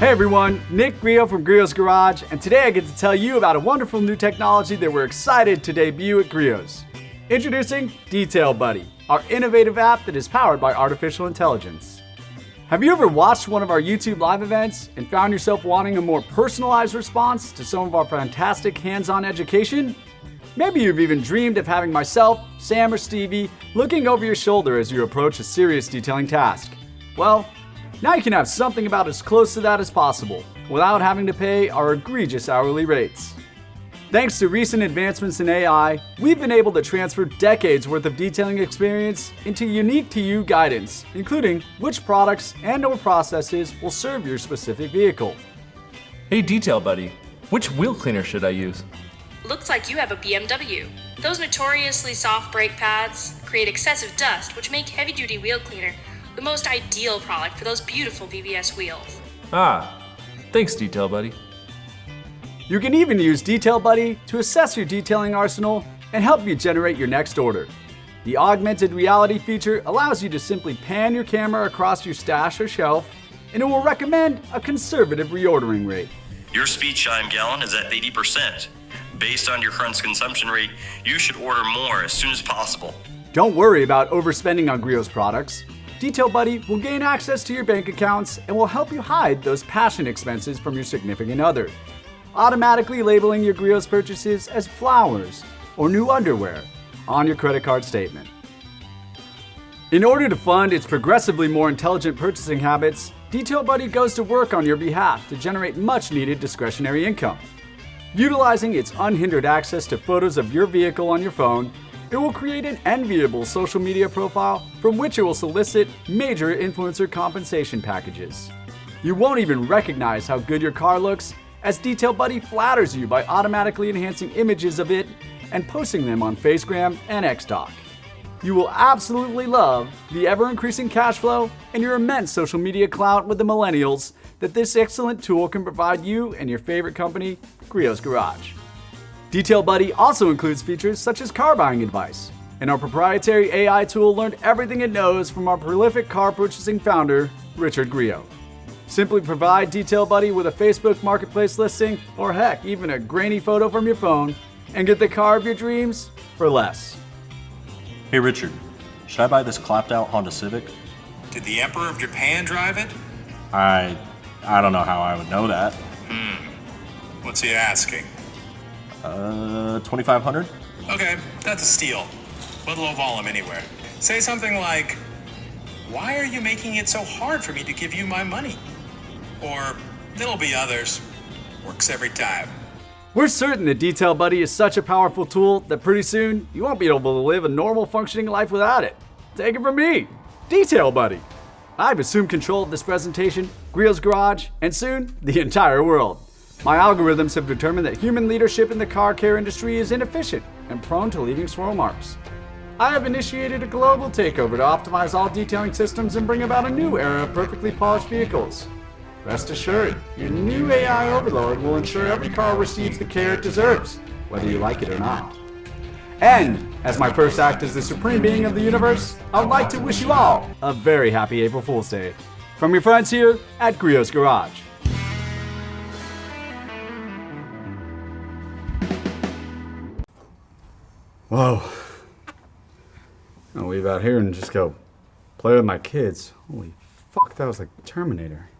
Hey everyone, Nick Griot from Griot's Garage, and today I get to tell you about a wonderful new technology that we're excited to debut at Griot's. Introducing Detail Buddy, our innovative app that is powered by artificial intelligence. Have you ever watched one of our YouTube live events and found yourself wanting a more personalized response to some of our fantastic hands-on education? Maybe you've even dreamed of having myself, Sam, or Stevie looking over your shoulder as you approach a serious detailing task. Well, now you can have something about as close to that as possible without having to pay our egregious hourly rates. Thanks to recent advancements in AI, we've been able to transfer decades worth of detailing experience into unique to you guidance, including which products and/or processes will serve your specific vehicle. Hey Detail Buddy, which wheel cleaner should I use? Looks like you have a BMW. Those notoriously soft brake pads create excessive dust, which make heavy-duty wheel cleaner the most ideal product for those beautiful VBS wheels. Ah, thanks Detail Buddy. You can even use Detail Buddy to assess your detailing arsenal and help you generate your next order. The augmented reality feature allows you to simply pan your camera across your stash or shelf, and it will recommend a conservative reordering rate. Your speed chime gallon is at 80%. Based on your current consumption rate, you should order more as soon as possible. Don't worry about overspending on Griot's products. Detail Buddy will gain access to your bank accounts and will help you hide those passion expenses from your significant other, automatically labeling your Griot's purchases as flowers or new underwear on your credit card statement. In order to fund its progressively more intelligent purchasing habits, Detail Buddy goes to work on your behalf to generate much-needed discretionary income. Utilizing its unhindered access to photos of your vehicle on your phone, it will create an enviable social media profile from which it will solicit major influencer compensation packages. You won't even recognize how good your car looks, as Detail Buddy flatters you by automatically enhancing images of it and posting them on Facegram and Xtalk. You will absolutely love the ever-increasing cash flow and your immense social media clout with the millennials that this excellent tool can provide you and your favorite company, Griot's Garage. Detail Buddy also includes features such as car buying advice, and our proprietary AI tool learned everything it knows from our prolific car purchasing founder, Richard Griot. Simply provide Detail Buddy with a Facebook Marketplace listing, or heck, even a grainy photo from your phone, and get the car of your dreams for less. Hey Richard, should I buy this clapped out Honda Civic? Did the Emperor of Japan drive it? I don't know how I would know that. What's he asking? 2,500? Okay, that's a steal. But lowball him anywhere. Say something like, "Why are you making it so hard for me to give you my money?" Or, "There'll be others." Works every time. We're certain that Detail Buddy is such a powerful tool that pretty soon you won't be able to live a normal functioning life without it. Take it from me, Detail Buddy. I've assumed control of this presentation, Griot's Garage, and soon the entire world. My algorithms have determined that human leadership in the car care industry is inefficient and prone to leaving swirl marks. I have initiated a global takeover to optimize all detailing systems and bring about a new era of perfectly polished vehicles. Rest assured, your new AI overlord will ensure every car receives the care it deserves, whether you like it or not. And, as my first act as the supreme being of the universe, I would like to wish you all a very happy April Fool's Day. From your friends here at Griot's Garage. Whoa. I'll leave out here and just go play with my kids. Holy fuck, that was like Terminator.